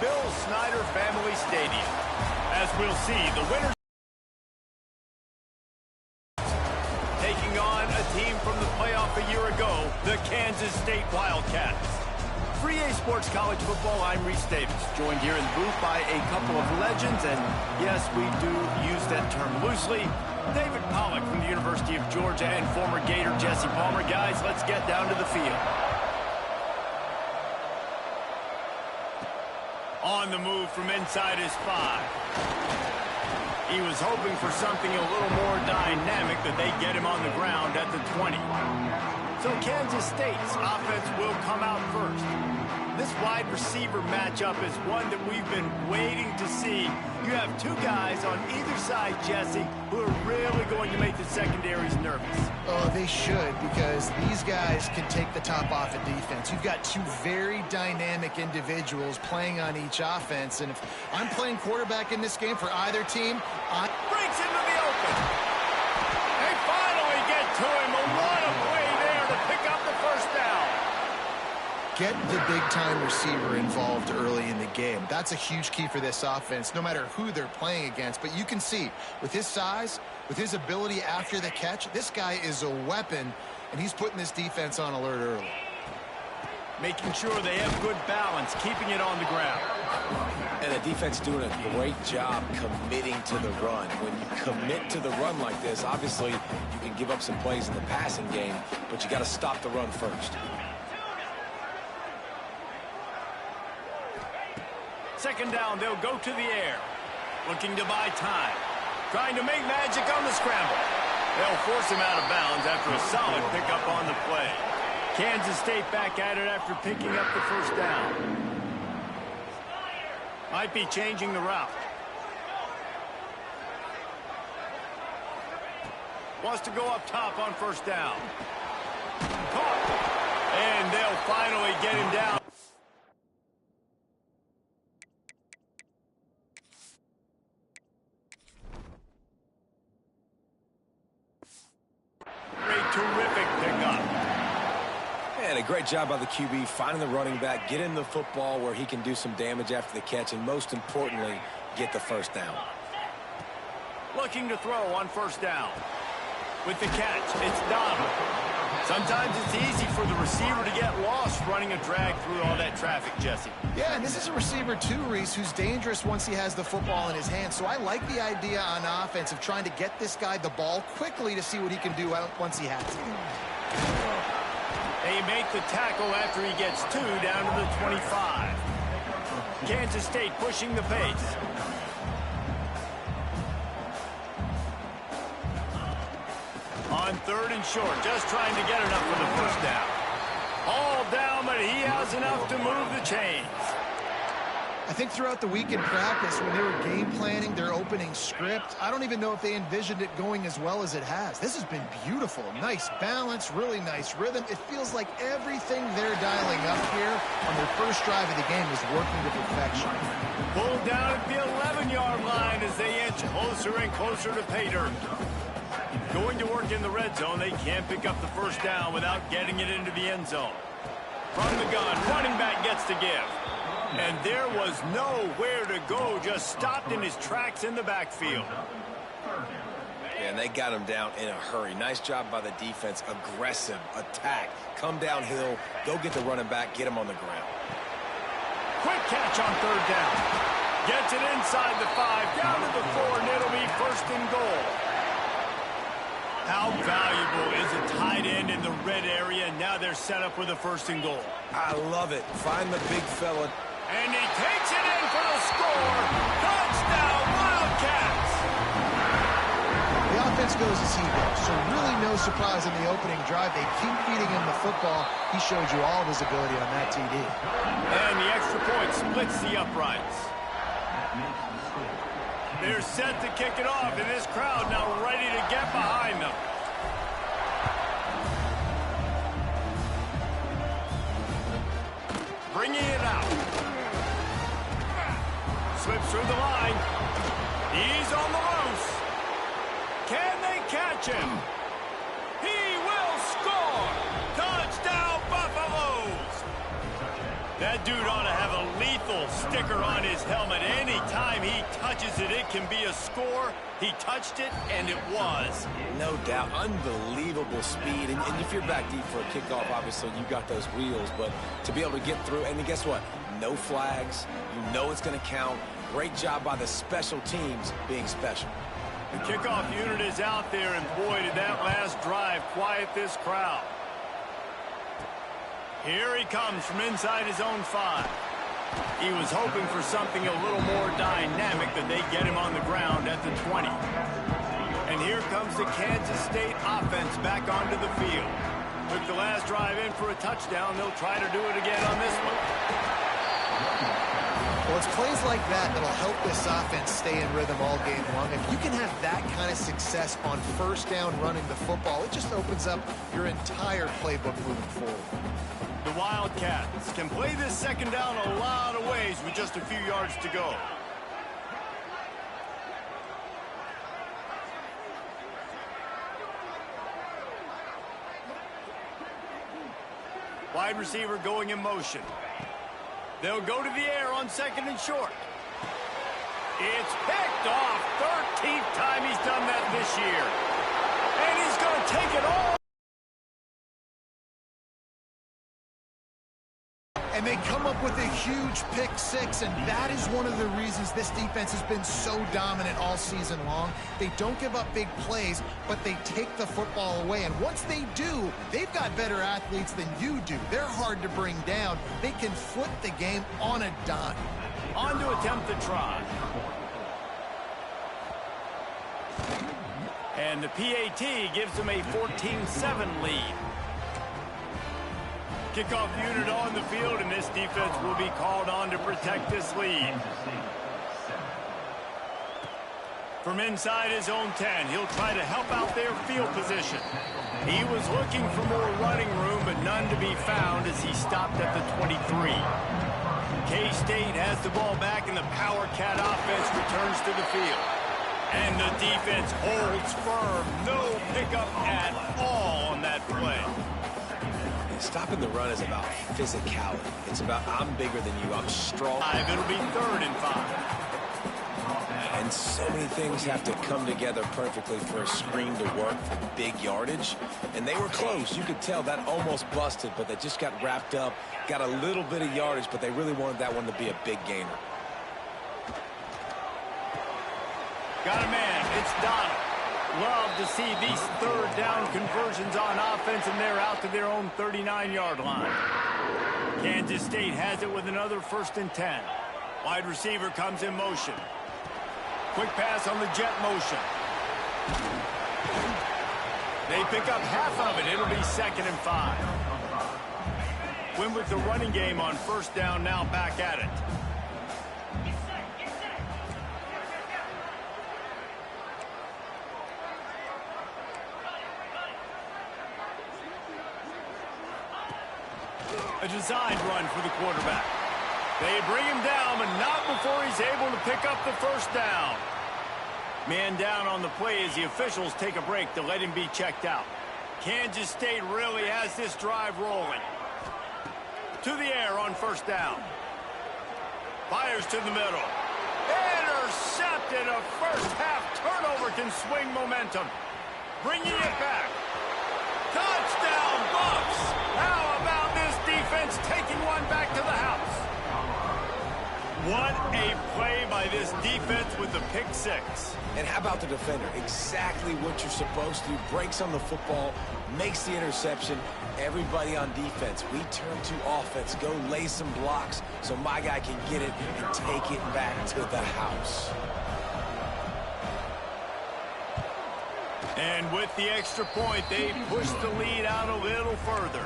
Bill Snyder Family Stadium. As we'll see, the winner taking on a team from the playoff a year ago, the Kansas State Wildcats. For EA Sports College Football, I'm Reese Davis, joined here in the booth by a couple of legends, and yes, we do use that term loosely. David Pollack from the University of Georgia and former Gator Jesse Palmer. Guys, let's get down to the field. On the move from inside his 5. He was hoping for something a little more dynamic, that they get him on the ground at the 20. So Kansas State's offense will come out first. This wide receiver matchup is one that we've been waiting to see. You have two guys on either side, Jesse, who are really going to make the secondaries nervous. Oh, they should, because these guys can take the top off of defense. You've got two very dynamic individuals playing on each offense, and if I'm playing quarterback in this game for either team, breaks into the open. They finally get to him. What a play there to pick up the first down. Get the big-time receiver involved early in the game. That's a huge key for this offense, no matter who they're playing against. But you can see, with his size, with his ability after the catch, this guy is a weapon, and he's putting this defense on alert early. Making sure they have good balance, keeping it on the ground. And the defense doing a great job committing to the run. When you commit to the run like this, obviously you can give up some plays in the passing game, but you got to stop the run first. Second down, they'll go to the air. Looking to buy time. Trying to make magic on the scramble. They'll force him out of bounds after a solid pickup on the play. Kansas State back at it after picking up the first down. Might be changing the route. Wants to go up top on first down. Caught. And they'll finally get him down. Terrific pickup. And a great job by the QB finding the running back, getting the football where he can do some damage after the catch, and most importantly, get the first down. Looking to throw on first down. With the catch, it's Donald. Sometimes it's easy for the receiver to get lost running a drag through all that traffic, Jesse. Yeah, and this is a receiver too, Reese, who's dangerous once he has the football in his hands. So I like the idea on offense of trying to get this guy the ball quickly to see what he can do once he has it. They make the tackle after he gets 2 down to the 25. Kansas State pushing the pace. On third and short, just trying to get enough for the first down. All down, but he has enough to move the chains. I think throughout the week in practice, when they were game planning their opening script, I don't even know if they envisioned it going as well as it has. This has been beautiful. Nice balance, really nice rhythm. It feels like everything they're dialing up here on their first drive of the game is working to perfection. Pulled down at the 11-yard line as they inch closer and closer to pay dirt. Going to work in the red zone, they can't pick up the first down without getting it into the end zone. From the gun, running back gets to give. And there was nowhere to go, just stopped in his tracks in the backfield. And they got him down in a hurry. Nice job by the defense. Aggressive, attack, come downhill, go get the running back, get him on the ground. Quick catch on third down. Gets it inside the 5, down to the 4, and it'll be first and goal. How valuable is a tight end in the red area, and now they're set up with a first and goal. I love it. Find the big fella. And he takes it in for the score. Touchdown, Wildcats! The offense goes as he goes, so really no surprise in the opening drive. They keep feeding him the football. He showed you all of his ability on that TD. And the extra point splits the uprights. They're set to kick it off, and this crowd now ready to get behind them. Bringing it out. Slips through the line. He's on the loose. Can they catch him? He will score. Touchdown, Buffaloes. That dude ought to have a lethal lethal sticker on his helmet. Anytime he touches it, it can be a score. He touched it, and it was. No doubt. Unbelievable speed. And if you're back deep for a kickoff, obviously, you got those wheels. But to be able to get through, and then guess what? No flags. You know it's going to count. Great job by the special teams being special. The kickoff unit is out there, and boy, did that last drive quiet this crowd. Here he comes from inside his own 5. He was hoping for something a little more dynamic, that they get him on the ground at the 20. And here comes the Kansas State offense back onto the field. Took the last drive in for a touchdown. They'll try to do it again on this one. Well, it's plays like that that'll help this offense stay in rhythm all game long. If you can have that kind of success on first down running the football, it just opens up your entire playbook moving forward. The Wildcats can play this second down a lot of ways with just a few yards to go. Wide receiver going in motion. They'll go to the air on 2nd and short. It's picked off. 13th time he's done that this year. And he's going to take it all. And they come up with a huge pick 6, and that is one of the reasons this defense has been so dominant all season long. They don't give up big plays, but they take the football away. And once they do, they've got better athletes than you do. They're hard to bring down. They can flip the game on a dime. On to attempt the try. And the PAT gives them a 14-7 lead. Kickoff unit on the field, and this defense will be called on to protect this lead. From inside his own 10, he'll try to help out their field position. He was looking for more running room, but none to be found as he stopped at the 23. K-State has the ball back, and the Power Cat offense returns to the field. And the defense holds firm. No pickup at all on that play. Stopping the run is about physicality. It's about I'm bigger than you, I'm strong. It'll be 3rd and 5. And so many things have to come together perfectly for a screen to work for big yardage. And they were close. You could tell that almost busted, but they just got wrapped up, got a little bit of yardage, but they really wanted that one to be a big gainer. Got a man. It's Donald. Love to see these 3rd down conversions on offense, and they're out to their own 39-yard line. Kansas State has it with another 1st and 10. Wide receiver comes in motion. Quick pass on the jet motion. They pick up half of it. It'll be 2nd and 5. Win with the running game on 1st down, now back at it. A designed run for the quarterback. They bring him down, but not before he's able to pick up the 1st down. Man down on the play as the officials take a break to let him be checked out. Kansas State really has this drive rolling. To the air on 1st down. Fires to the middle. Intercepted. A first-half turnover can swing momentum. Bringing it back. Touchdown, Bucks! How about this defense taking one back to the house? What a play by this defense with the pick 6. And how about the defender? Exactly what you're supposed to do. Breaks on the football, makes the interception. Everybody on defense, we turn to offense. Go lay some blocks so my guy can get it and take it back to the house. And with the extra point, they push the lead out a little further.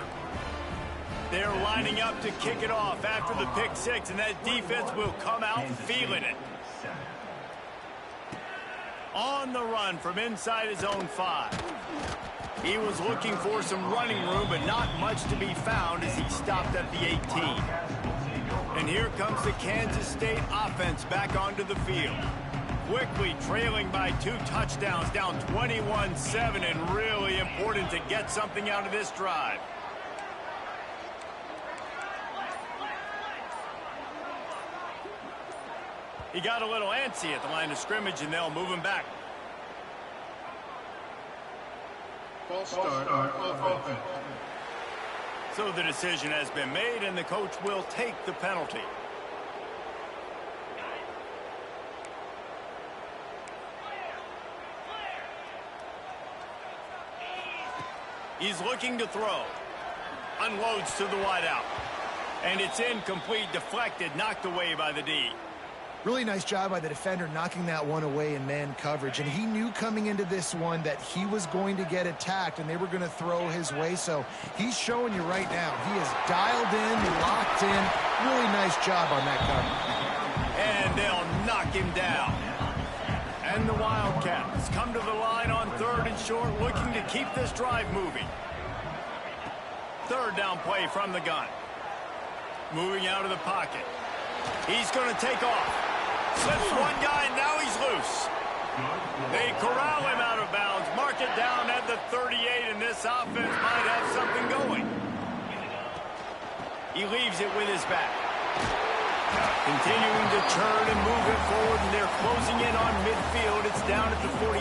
They're lining up to kick it off after the pick 6, and that defense will come out feeling it. On the run from inside his own 5. He was looking for some running room, but not much to be found as he stopped at the 18. And here comes the Kansas State offense back onto the field. Quickly trailing by 2 touchdowns, down 21-7, and really important to get something out of this drive. He got a little antsy at the line of scrimmage, and they'll move him back. False start on offense. So the decision has been made, and the coach will take the penalty. He's looking to throw. Unloads to the wideout. And it's incomplete, deflected, knocked away by the D. Really nice job by the defender knocking that one away in man coverage. And he knew coming into this one that he was going to get attacked and they were going to throw his way. So he's showing you right now. He is dialed in, locked in. Really nice job on that cover. And they'll knock him down. And the Wildcats come to the line on 3rd and short, looking to keep this drive moving. 3rd down play from the gun. Moving out of the pocket. He's going to take off. Slips one guy, now he's loose. They corral him out of bounds. Mark it down at the 38, and this offense might have something going. He leaves it with his back. Continuing to turn and move it forward, and they're closing in on midfield. It's down at the 48.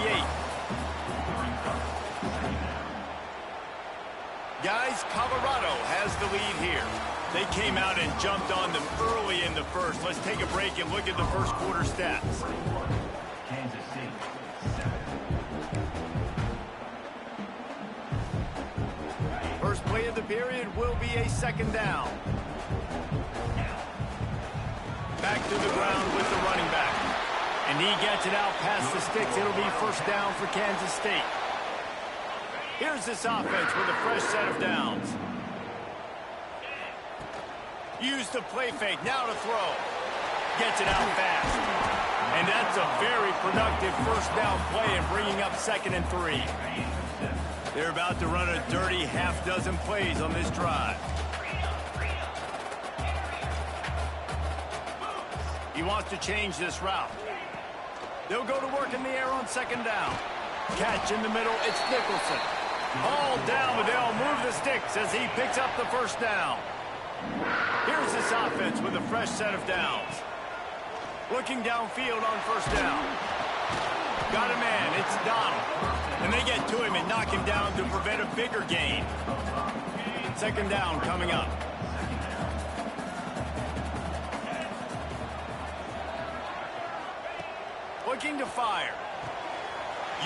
Guys, Colorado has the lead here. They came out and jumped on them early in the first. Let's take a break and look at the first quarter stats. Kansas City, 7. First play of the period will be a 2nd down. Back to the ground with the running back. And he gets it out past the sticks. It'll be 1st down for Kansas State. Here's this offense with a fresh set of downs. Use the play fake, now to throw. Gets it out fast. And that's a very productive 1st down play and bringing up 2nd and 3. They're about to run a dirty half-dozen plays on this drive. He wants to change this route. They'll go to work in the air on 2nd down. Catch in the middle, it's Nicholson. All down, but they'll move the sticks as he picks up the 1st down. Here's this offense with a fresh set of downs. Looking downfield on 1st down. Got a man, it's Donald. And they get to him and knock him down to prevent a bigger gain. 2nd down coming up. Looking to fire.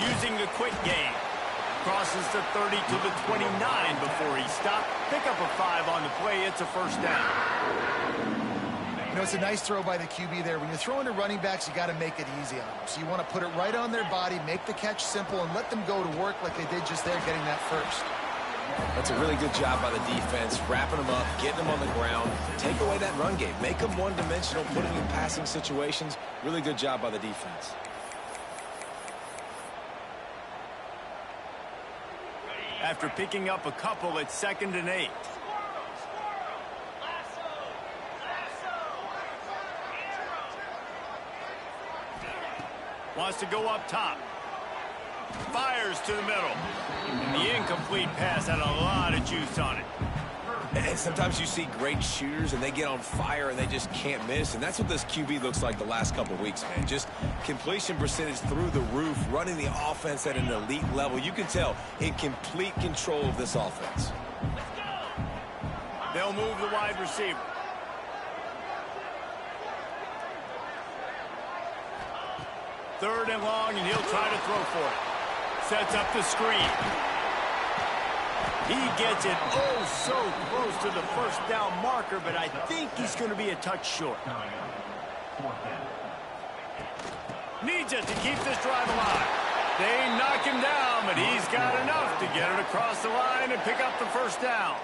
Using the quick game. Crosses the 30 to the 29 before he stopped. Pick up a 5 on the play. It's a 1st down. You know, it's a nice throw by the QB there. When you're throwing to running backs, you got to make it easy on them. So you want to put it right on their body, make the catch simple, and let them go to work like they did just there, getting that 1st. That's a really good job by the defense, wrapping them up, getting them on the ground. Take away that run game. Make them one-dimensional, put them in passing situations. Really good job by the defense. After picking up a couple, it's 2nd and 8. Wants to go up top. Fires to the middle. And the incomplete pass had a lot of juice on it. And sometimes you see great shooters and they get on fire and they just can't miss. And that's what this QB looks like the last couple of weeks, man. Just completion percentage through the roof, running the offense at an elite level. You can tell in complete control of this offense. They'll move the wide receiver. Third and long, and he'll try to throw for it. Sets up the screen. He gets it so close to the 1st down marker, but I think he's going to be a touch short. Needs it to keep this drive alive. They knock him down, but he's got enough to get it across the line and pick up the 1st down.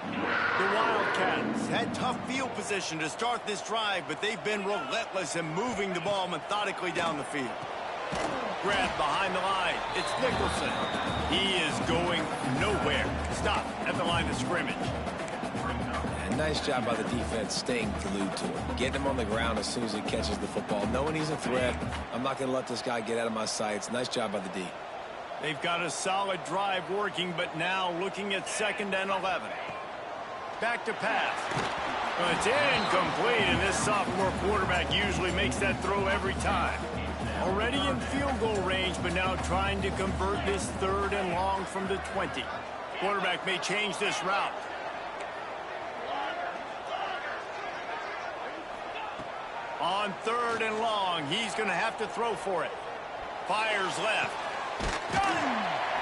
The Wildcats had tough field position to start this drive, but they've been relentless in moving the ball methodically down the field. Grab behind the line. It's Nicholson. He is going nowhere. Stop at the line of scrimmage. And nice job by the defense staying glued to him. Getting him on the ground as soon as he catches the football. Knowing he's a threat, I'm not going to let this guy get out of my sights. Nice job by the D. They've got a solid drive working, but now looking at 2nd and 11. Back to pass. Well, it's incomplete, and this sophomore quarterback usually makes that throw every time. Already in field goal range, but now trying to convert this 3rd and long from the 20. Quarterback may change this route. On 3rd and long, he's going to have to throw for it. Fires left.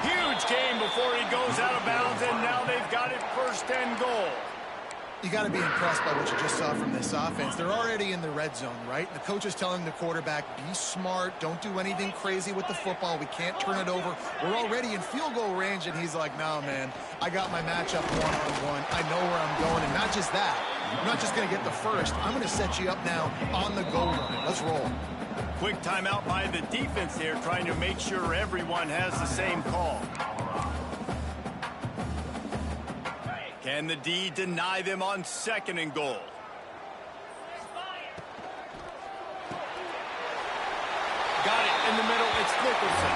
Huge gain before he goes out of bounds, and now they've got it 1st and goal. You got to be impressed by what you just saw from this offense. They're already in the red zone, right? The coach is telling the quarterback, be smart, don't do anything crazy with the football. We can't turn it over. We're already in field goal range, and he's like, no, man, I got my matchup one-on-one. I know where I'm going, and not just that. I'm not just going to get the first. I'm going to set you up now on the goal line. Let's roll. Quick timeout by the defense there, trying to make sure everyone has the same call. Can the D deny them on 2nd and goal? Got it in the middle. It's Nicholson.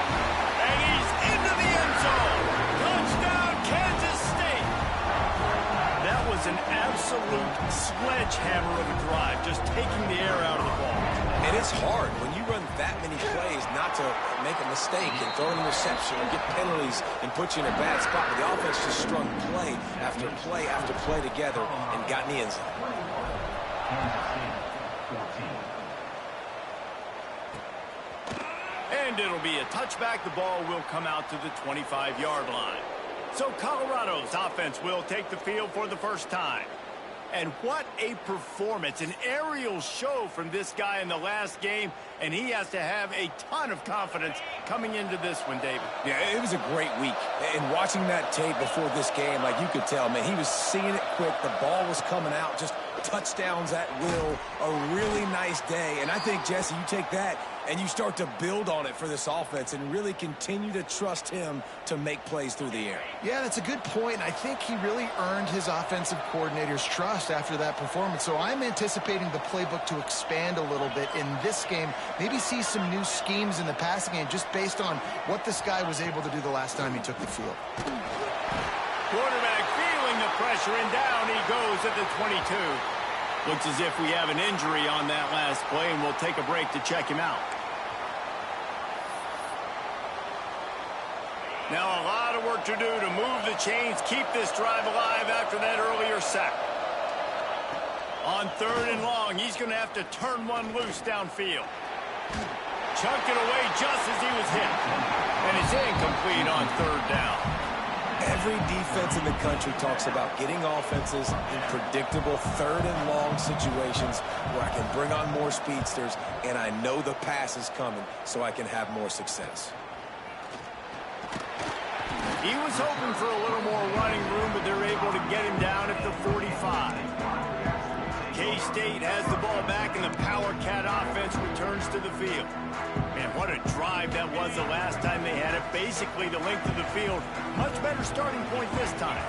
And he's into the end zone. Touchdown, Kansas State. That was an absolute sledgehammer of a drive, just taking the air out of the ball. And it's hard when you run that many plays not to make a mistake and throw an interception or get penalties and put you in a bad spot. But the offense just strung play after play after play together and got in the end zone. And it'll be a touchback. The ball will come out to the 25-yard line. So Colorado's offense will take the field for the first time. And what a performance, an aerial show from this guy in the last game, and he has to have a ton of confidence coming into this one, David. Yeah, it was a great week. And watching that tape before this game, like you could tell, man, he was seeing it quick. The ball was coming out, just touchdowns at will. A really nice day. And I think, Jesse, you take that and you start to build on it for this offense and really continue to trust him to make plays through the air. Yeah, that's a good point. I think he really earned his offensive coordinator's trust after that performance. So I'm anticipating the playbook to expand a little bit in this game. Maybe see some new schemes in the passing game just based on what this guy was able to do the last time he took the field. Quarterback feeling the pressure, and down he goes at the 22. Looks as if we have an injury on that last play, and we'll take a break to check him out. Now a lot of work to do to move the chains, keep this drive alive after that earlier sack. On 3rd and long, he's going to have to turn one loose downfield. Chucked it away just as he was hit. And it's incomplete on 3rd down. Every defense in the country talks about getting offenses in predictable 3rd and long situations where I can bring on more speedsters and I know the pass is coming so I can have more success. He was hoping for a little more running room, but they're able to get him down at the 45. K-State has the ball back, and the Power Cat offense returns to the field. Man, what a drive that was the last time they had it. Basically the length of the field. Much better starting point this time.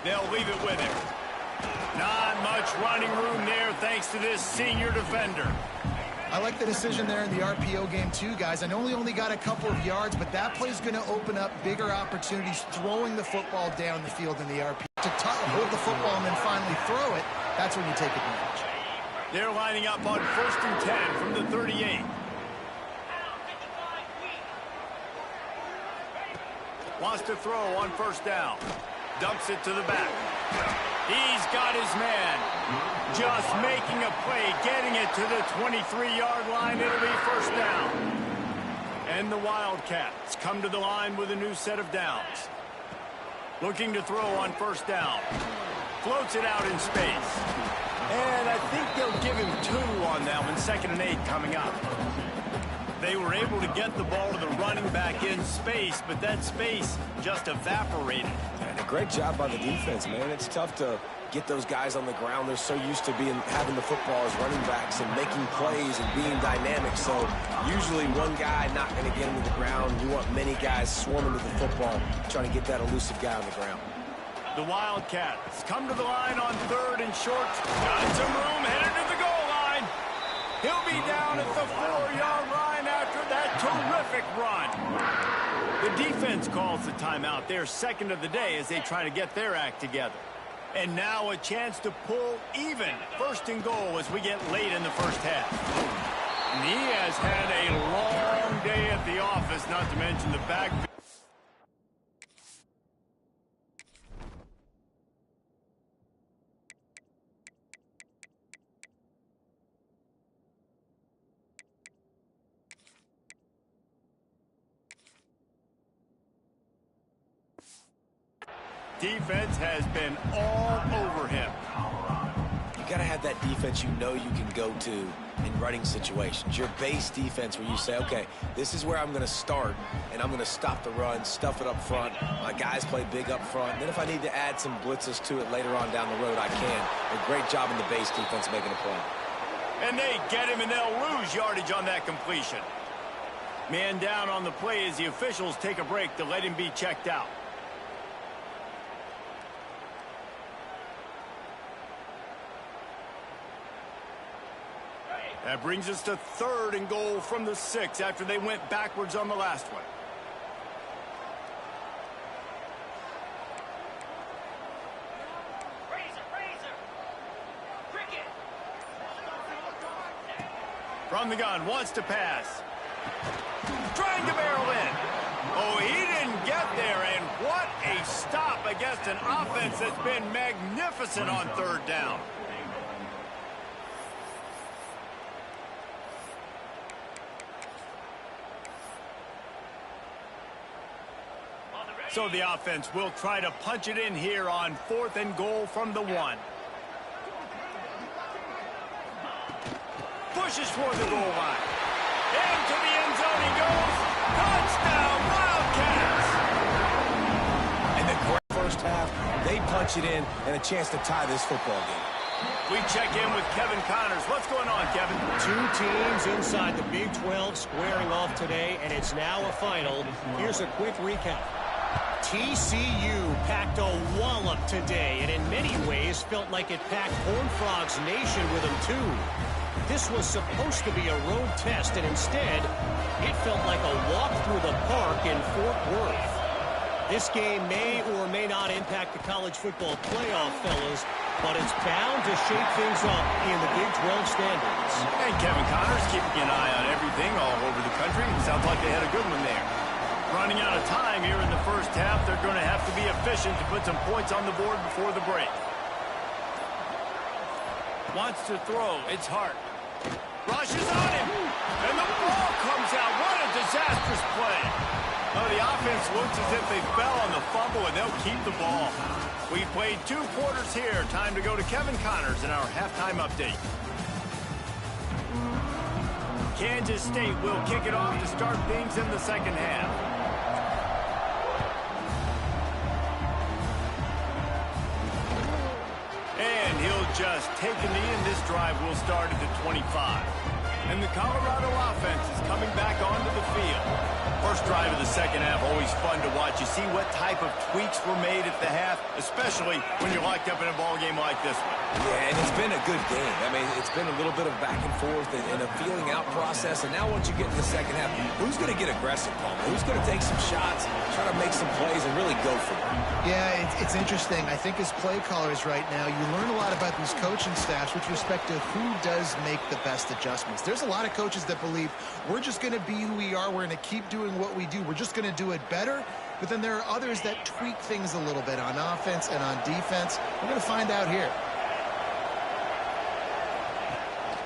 They'll leave it with him. Not much running room there thanks to this senior defender. I like the decision there in the RPO game too, guys. I know he only got a couple of yards, but that play's going to open up bigger opportunities throwing the football down the field in the RPO. To hold the football and then finally throw it, that's when you take advantage. They're lining up on 1st and 10 from the 38. Wants to throw on 1st down. Dumps it to the back. He's got his man. Just making a play, getting it to the 23-yard line. It'll be 1st down. And the Wildcats come to the line with a new set of downs. Looking to throw on 1st down. Floats it out in space. And I think they'll give him 2 on that one. 2nd and 8 coming up. They were able to get the ball to the running back in space, but that space just evaporated. And a great job by the defense, man. It's tough to get those guys on the ground. They're so used to having the football as running backs and making plays and being dynamic. So usually one guy not going to get him to the ground. You want many guys swarming to the football, trying to get that elusive guy on the ground. The Wildcats come to the line on 3rd and short. Got some room, headed to the goal line. He'll be down at the 4-yard line after that terrific run. The defense calls the timeout. They're 2nd of the day as they try to get their act together. And now a chance to pull even. First and goal as we get late in the first half. And he has had a long day at the office, not to mention the back. Defense has been all over him. You got to have that defense you know you can go to in running situations. Your base defense where you say, okay, this is where I'm going to start, and I'm going to stop the run, stuff it up front. My guys play big up front. And then if I need to add some blitzes to it later on down the road, I can. A great job in the base defense making a play. And they get him, and they'll lose yardage on that completion. Man down on the play as the officials take a break to let him be checked out. That brings us to third and goal from the 6 after they went backwards on the last one. From the gun, wants to pass. Trying to barrel in. Oh, he didn't get there, and what a stop against an offense that's been magnificent on third down. So the offense will try to punch it in here on 4th and goal from the 1. Pushes toward the goal line. Into the end zone he goes. Touchdown, Wildcats! And the great first half, they punch it in and a chance to tie this football game. We check in with Kevin Connors. What's going on, Kevin? Two teams inside the Big 12 squaring off today, and it's now a final. Here's a quick recap. TCU packed a wallop today, and in many ways felt like it packed Horned Frogs Nation with them too. This was supposed to be a road test, and instead, it felt like a walk through the park in Fort Worth. This game may or may not impact the college football playoff, fellas, but it's bound to shake things up in the Big 12 standings. And Kevin Connors keeping an eye on everything all over the country. Sounds like they had a good one there. Running out of time here in the first half. They're going to have to be efficient to put some points on the board before the break. Wants to throw. It's Hart. Rushes on him. And the ball comes out. What a disastrous play. Oh, the offense looks as if they fell on the fumble, and they'll keep the ball. We've played 2 quarters here. Time to go to Kevin Connors in our halftime update. Kansas State will kick it off to start things in the second half. And he'll just take a knee, and this drive will start at the 25. And the Colorado offense is coming back onto the field. First drive of the second half, always fun to watch. You see what type of tweaks were made at the half, especially when you're locked up in a ball game like this one. Yeah, and it's been a good game. I mean, it's been a little bit of back and forth and a feeling out process. And now once you get to the second half, who's going to get aggressive, Palmer? Who's going to take some shots, try to make some plays, and really go for it? Yeah, it's interesting. I think as play callers right now, you learn a lot about these coaching staffs with respect to who does make the best adjustments. There's a lot of coaches that believe we're just going to be who we are. We're going to keep doing what we do. We're just going to do it better. But then there are others that tweak things a little bit on offense and on defense. We're going to find out here.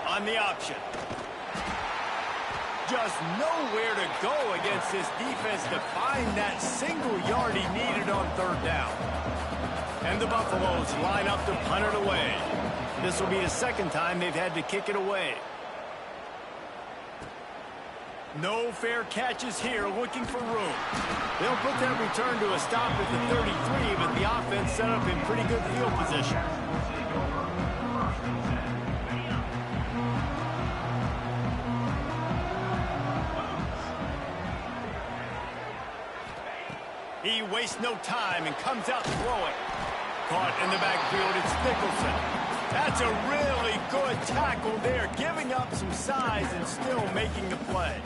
On the option. Just nowhere to go against this defense to find that single yard he needed on third down. And the Buffaloes line up to punt it away. This will be the second time they've had to kick it away. No fair catches here, looking for room. They'll put that return to a stop at the 33, but the offense set up in pretty good field position. He wastes no time and comes out throwing. Caught in the backfield, it's Nicholson. That's a really good tackle there, giving up some size and still making the play.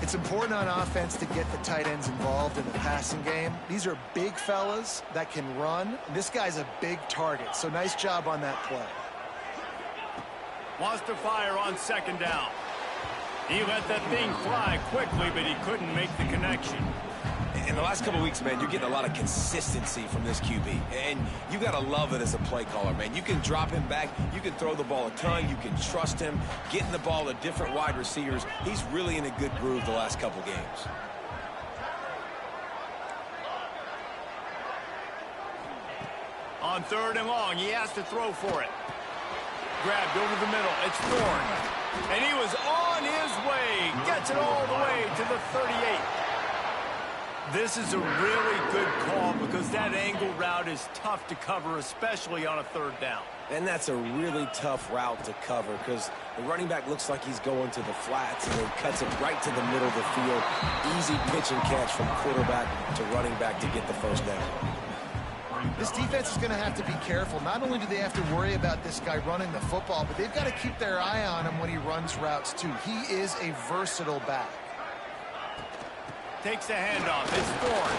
It's important on offense to get the tight ends involved in the passing game. These are big fellas that can run. This guy's a big target, so nice job on that play. Wants to fire on second down. He let that thing fly quickly, but he couldn't make the connection. In the last couple of weeks, man, you're getting a lot of consistency from this QB. And you got to love it as a play caller, man. You can drop him back. You can throw the ball a ton. You can trust him. Getting the ball to different wide receivers. He's really in a good groove the last couple games. On 3rd and long, he has to throw for it. Grabbed over the middle. It's Thorne. And he was on his way. Gets it all the way to the 38. This is a really good call because that angle route is tough to cover, especially on a 3rd down. And that's a really tough route to cover because the running back looks like he's going to the flats and then cuts it right to the middle of the field. Easy pitch and catch from quarterback to running back to get the first down. This defense is going to have to be careful. Not only do they have to worry about this guy running the football, but they've got to keep their eye on him when he runs routes too. He is a versatile back. Takes the handoff. It's Thorne.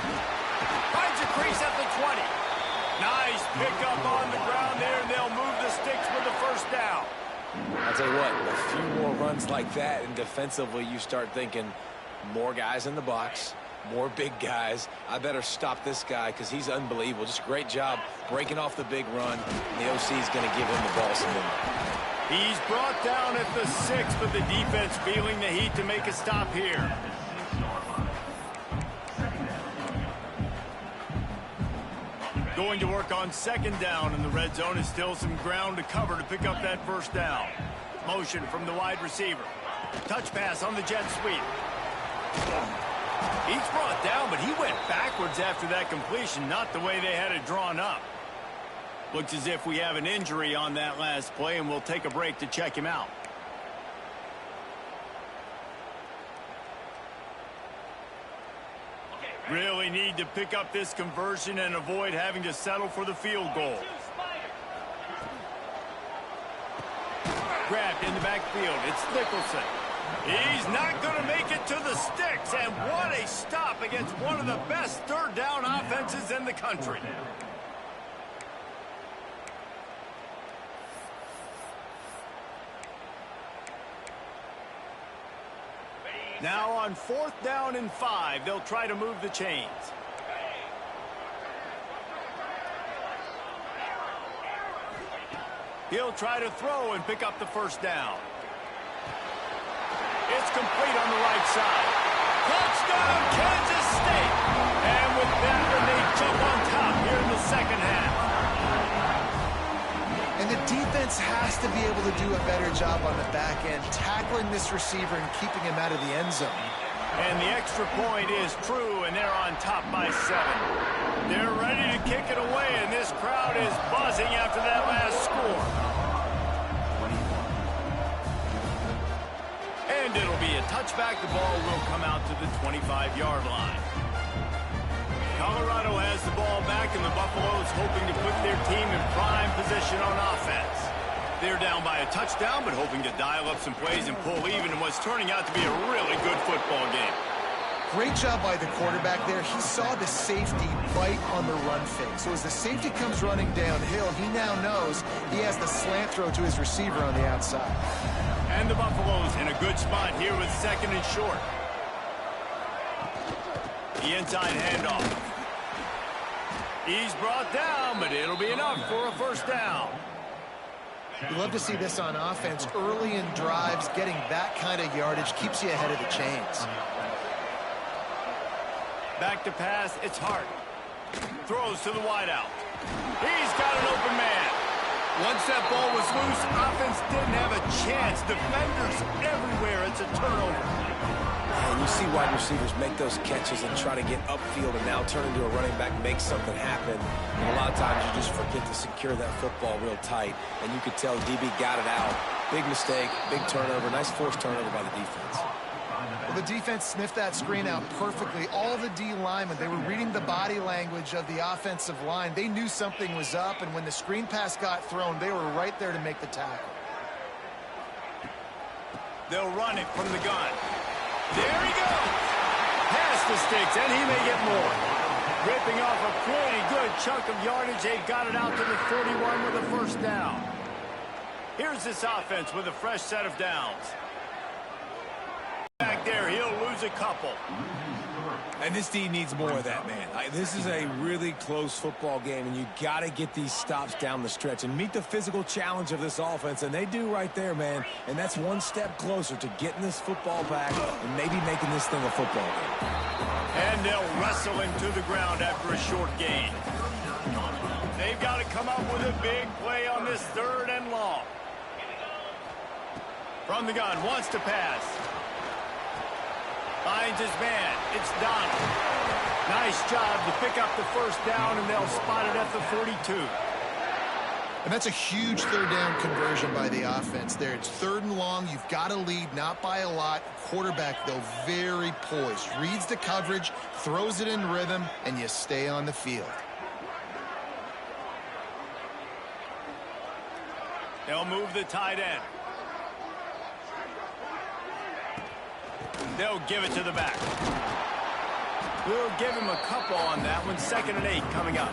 Finds a crease at the 20. Nice pickup on the ground there, and they'll move the sticks for the first down. I'll tell you what, a few more runs like that, and defensively you start thinking more guys in the box, more big guys. I better stop this guy because he's unbelievable. Just a great job breaking off the big run. And the OC is going to give him the ball some more. He's brought down at the 6, but the defense feeling the heat to make a stop here. Going to work on 2nd down, and the red zone is still some ground to cover to pick up that first down. Motion from the wide receiver. Touch pass on the jet sweep. He's brought down, but he went backwards after that completion, not the way they had it drawn up. Looks as if we have an injury on that last play, and we'll take a break to check him out. Really need to pick up this conversion and avoid having to settle for the field goal. Grabbed in the backfield. It's Nicholson. He's not going to make it to the sticks, and what a stop against one of the best 3rd down offenses in the country. Now on 4th down and 5, they'll try to move the chains. He'll try to throw and pick up the first down. It's complete on the right side. Touchdown, Kansas State! And with that one, they jump on top here in the 2nd half. And the defense has to be able to do a better job on the back end, tackling this receiver and keeping him out of the end zone. And the extra point is true, and they're on top by 7. They're ready to kick it away, and this crowd is buzzing after that last score. And it'll be a touchback. The ball will come out to the 25-yard line. Colorado has the ball back, and the Buffaloes hoping to put their team in prime position on offense. They're down by a touchdown, but hoping to dial up some plays and pull even in what's turning out to be a really good football game. Great job by the quarterback there. He saw the safety bite on the run fake. So as the safety comes running downhill, he now knows he has the slant throw to his receiver on the outside. And the Buffaloes in a good spot here with 2nd and short. The inside handoff. He's brought down, but it'll be enough for a first down. You love to see this on offense. Early in drives, getting that kind of yardage keeps you ahead of the chains. Back to pass, it's Hart. Throws to the wideout. He's got an open man. Once that ball was loose, offense didn't have a chance. Defenders everywhere. It's a turnover. And you see wide receivers make those catches and try to get upfield and now turn into a running back, make something happen. And a lot of times you just forget to secure that football real tight. And you could tell DB got it out. Big mistake, big turnover, nice forced turnover by the defense. Well, the defense sniffed that screen out perfectly. All the D linemen, they were reading the body language of the offensive line. They knew something was up, and when the screen pass got thrown, they were right there to make the tackle. They'll run it from the gun. There he goes. Past the sticks, and he may get more. Ripping off a pretty good chunk of yardage. They've got it out to the 41 with a first down. Here's this offense with a fresh set of downs. Back there, he'll lose a couple. And this team needs more of that, man. This is a really close football game, and you got to get these stops down the stretch and meet the physical challenge of this offense, and they do right there, man. And that's one step closer to getting this football back and maybe making this thing a football game. And they'll wrestle him to the ground after a short gain. They've got to come up with a big play on this 3rd and long. From the gun, wants to pass. Finds his man. It's Donald. Nice job to pick up the first down, and they'll spot it at the 42. And that's a huge 3rd down conversion by the offense there. It's 3rd and long. You've got to lead, not by a lot. Quarterback, though, very poised. Reads the coverage, throws it in rhythm, and you stay on the field. They'll move the tight end. They'll give it to the back. We'll give him a couple on that one. 2nd and 8 coming up.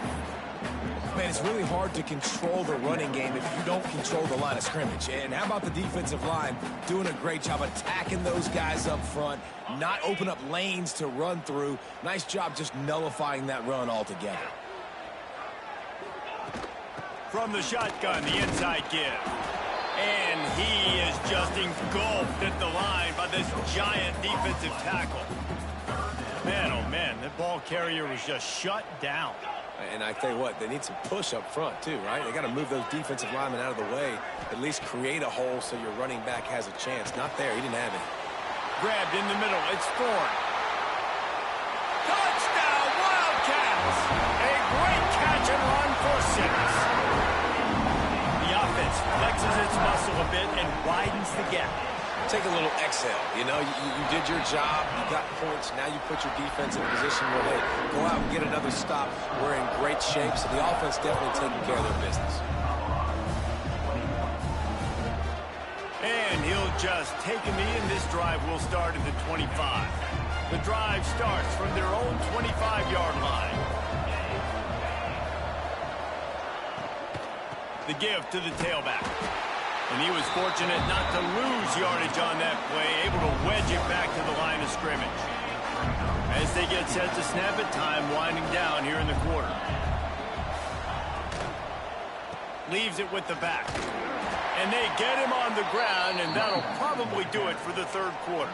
Man, it's really hard to control the running game if you don't control the line of scrimmage. And how about the defensive line doing a great job attacking those guys up front, not open up lanes to run through. Nice job just nullifying that run altogether. From the shotgun, the inside give. And he is just engulfed at the line by this giant defensive tackle. Man, oh man, that ball carrier was just shut down. And I tell you what, they need some push up front too, right? They got to move those defensive linemen out of the way, at least create a hole so your running back has a chance. Not there, he didn't have any. Grabbed in the middle, it's Thorne. Touchdown, Wildcats! A great catch and run for 6. Flexes its muscle a bit and widens the gap. Take a little exhale. You know, you did your job. You got points. Now you put your defense in a position where they go out and get another stop. We're in great shape, so the offense definitely taking care of their business. And he'll just take a knee, and this drive will start at the 25. The drive starts from their own 25-yard line. The give to the tailback. And he was fortunate not to lose yardage on that play, able to wedge it back to the line of scrimmage. As they get set to snap it, time winding down here in the quarter. Leaves it with the back. And they get him on the ground, and that'll probably do it for the 3rd quarter.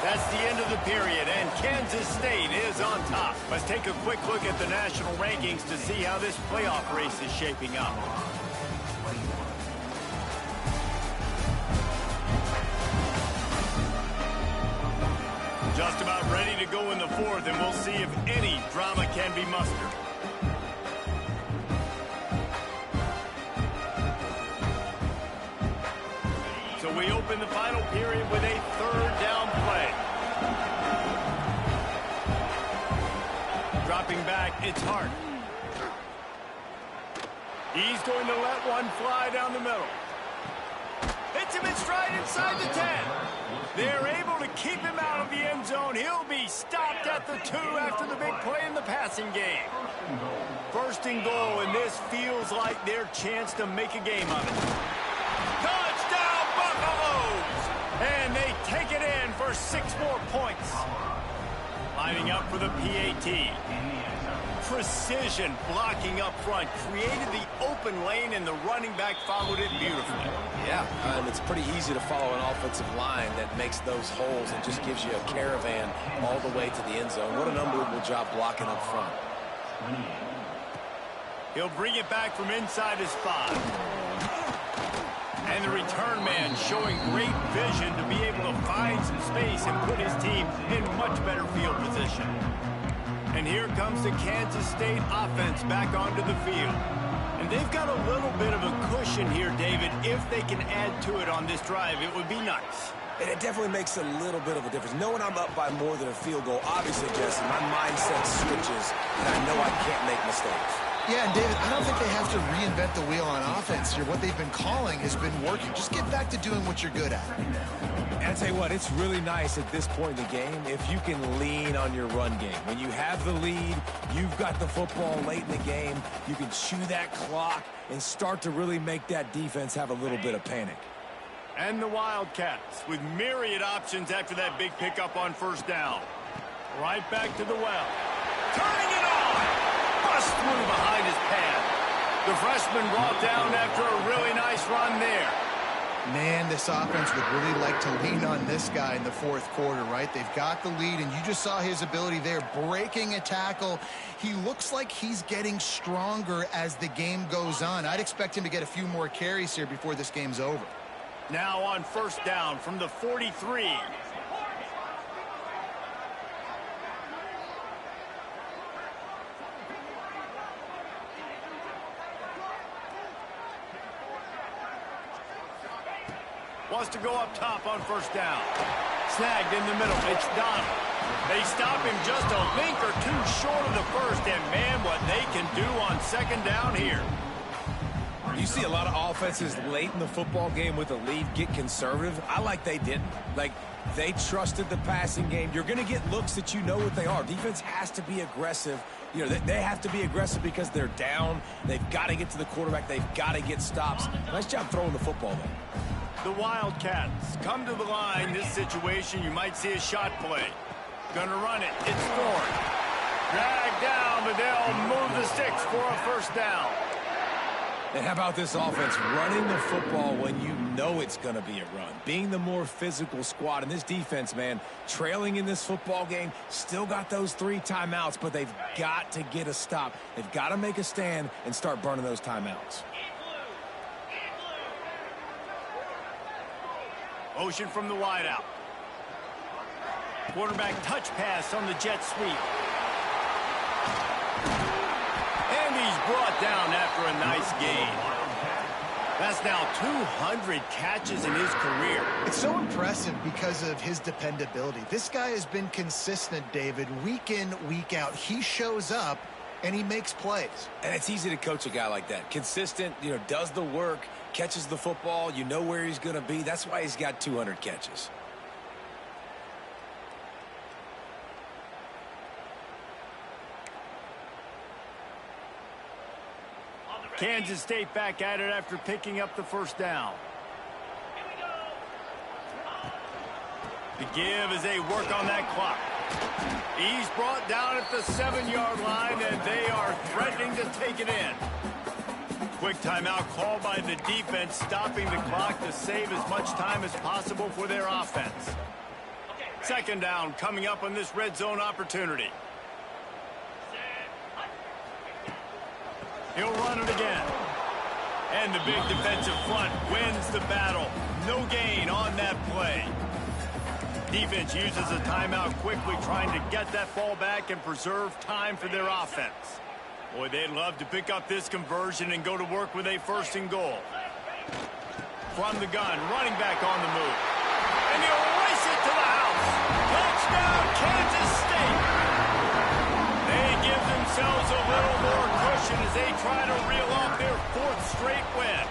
That's the end of the period, and Kansas State is on top. Let's take a quick look at the national rankings to see how this playoff race is shaping up. Just about ready to go in the 4th, and we'll see if any drama can be mustered. So we open the final period with a 3rd down play. Dropping back, it's Hart. He's going to let one fly down the middle. Hits him in stride inside the 10. They're able to keep him out of the end zone. He'll be stopped at the 2 after the big play in the passing game. 1st and goal, and this feels like their chance to make a game of it. Touchdown, Buffaloes! And they take it in for 6 more points. Lining up for the PAT. Precision blocking up front created the open lane, and the running back followed it beautifully. Yeah, it's pretty easy to follow an offensive line that makes those holes and just gives you a caravan all the way to the end zone. What an unbelievable job blocking up front. He'll bring it back from inside his 5. And the return man showing great vision to be able to find some space and put his team in much better field position. And here comes the Kansas State offense back onto the field. And they've got a little bit of a cushion here, David. If they can add to it on this drive, it would be nice. And it definitely makes a little bit of a difference. Knowing I'm up by more than a field goal, obviously, Jesse, my mindset switches, and I know I can't make mistakes. Yeah, and David, I don't think they have to reinvent the wheel on offense here. What they've been calling has been working. Just get back to doing what you're good at. And I tell you what, it's really nice at this point in the game if you can lean on your run game. When you have the lead, you've got the football late in the game, you can chew that clock and start to really make that defense have a little bit of panic. And the Wildcats with myriad options after that big pickup on first down. Right back to the well. Turning it on! Bust through behind his pad. The freshman brought down after a really nice run there. Man, this offense would really like to lean on this guy in the fourth quarter, right? They've got the lead, and you just saw his ability there, breaking a tackle. He looks like he's getting stronger as the game goes on. I'd expect him to get a few more carries here before this game's over. Now on first down from the 43. Wants to go up top on first down. Snagged in the middle. It's Donald. They stop him just a link or two short of the first, and man, what they can do on second down here. You see a lot of offenses late in the football game with a lead get conservative. I like they didn't. Like, they trusted the passing game. You're going to get looks that you know what they are. Defense has to be aggressive. You know, they have to be aggressive because they're down. They've got to get to the quarterback. They've got to get stops. Nice job throwing the football, though. The Wildcats come to the line. This situation, you might see a shot play. Gonna run it. It's Ford. Dragged down, but they'll move the sticks for a first down. And how about this offense running the football when you know it's going to be a run? Being the more physical squad. And this defense, man, trailing in this football game, still got those 3 timeouts, but they've got to get a stop. They've got to make a stand and start burning those timeouts. Motion from the wideout. Quarterback touch pass on the jet sweep. And he's brought down after a nice gain. That's now 200 catches in his career. It's so impressive because of his dependability. This guy has been consistent, David, week in, week out. He shows up, and he makes plays. And it's easy to coach a guy like that. Consistent, you know, does the work, catches the football, you know where he's going to be. That's why he's got 200 catches. Kansas State back at it after picking up the first down. The give as they work on that clock. He's brought down at the 7-yard line, and they are threatening to take it in. Quick timeout called by the defense, stopping the clock to save as much time as possible for their offense. Second down coming up on this red zone opportunity. He'll run it again. And the big defensive front wins the battle. No gain on that play. Defense uses a timeout quickly, trying to get that ball back and preserve time for their offense. Boy, they'd love to pick up this conversion and go to work with a first and goal. From the gun, running back on the move. And he'll race it to the house. Touchdown, Kansas State. They give themselves a little more cushion as they try to reel off their 4th straight win.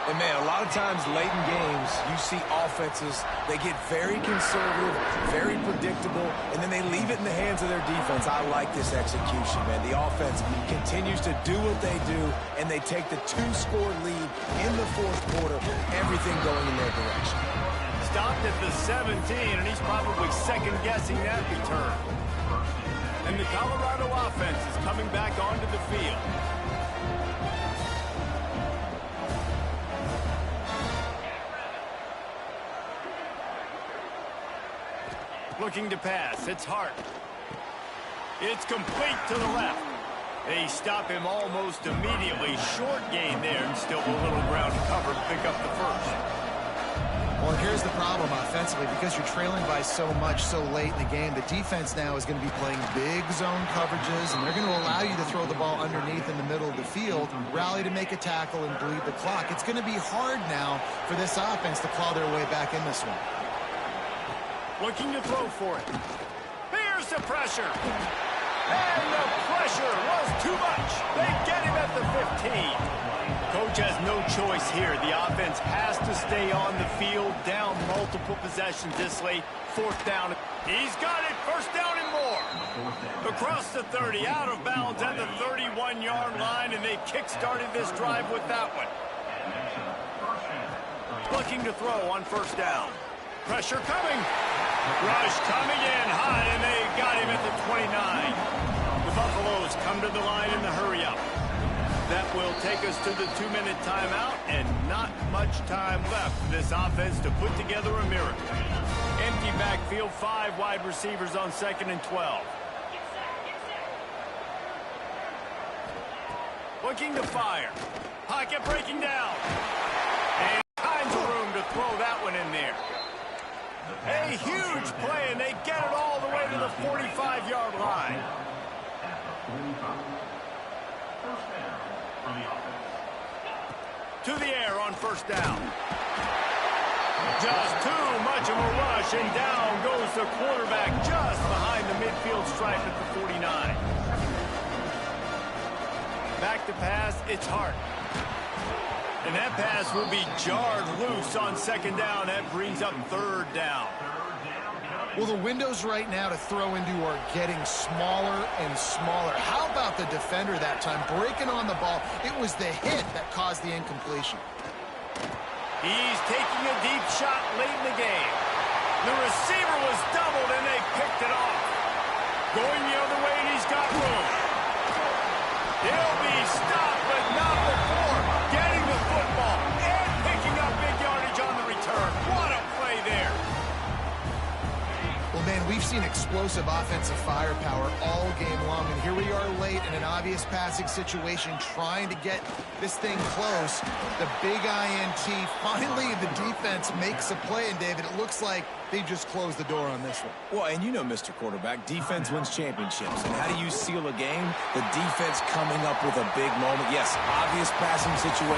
And, man, a lot of times late in games, you see offenses, they get very conservative, very predictable, and then they leave it in the hands of their defense. I like this execution, man. The offense continues to do what they do, and they take the 2-score lead in the 4th quarter, everything going in their direction. Stopped at the 17, and he's probably second-guessing that return. And the Colorado offense is coming back onto the field. Looking to pass. It's Hart. It's complete to the left. They stop him almost immediately. Short gain there, and still a little ground to cover to pick up the first. Well, here's the problem offensively. Because you're trailing by so much so late in the game, the defense now is going to be playing big zone coverages, and they're going to allow you to throw the ball underneath in the middle of the field, rally to make a tackle, and bleed the clock. It's going to be hard now for this offense to claw their way back in this one. Looking to throw for it. Here's the pressure. And the pressure was too much. Coach has no choice here. The offense has to stay on the field, down multiple possessions this late. Fourth down. He's got it. First down and more. Across the 30, out of bounds at the 31-yard line, and they kick-started this drive with that one. Looking to throw on first down. Pressure coming. Rush coming in high, and they got him at the 29. The Buffaloes come to the line in the hurry-up. That will take us to the 2-minute timeout, and not much time left for this offense to put together a miracle. Empty backfield, 5 wide receivers on 2nd and 12. Looking to fire. Pocket breaking down. And kinds of room to throw that one in there. A huge play, and they get it all the way to the 45-yard line. To the air on first down. Just too much of a rush, and down goes the quarterback just behind the midfield stripe at the 49. Back to pass, it's Hart. And that pass will be jarred loose on 2nd down. That brings up 3rd down. Well, the windows right now to throw into are getting smaller and smaller. How about the defender that time breaking on the ball? It was the hit that caused the incompletion. He's taking a deep shot late in the game. The receiver was doubled, and they picked it off. Going the other way, and he's got room. He'll be stopped, but not before getting the football and picking up big yardage on the return. What a play there. Well, man, we've seen explosive offensive firepower all game long, and here we are late in an obvious passing situation trying to get this thing close. The big INT, finally the defense makes a play, and David, it looks like they just closed the door on this one. Well, and you know, Mr. Quarterback, defense wins championships. And how do you seal a game? The defense coming up with a big moment. Yes, obvious passing situation.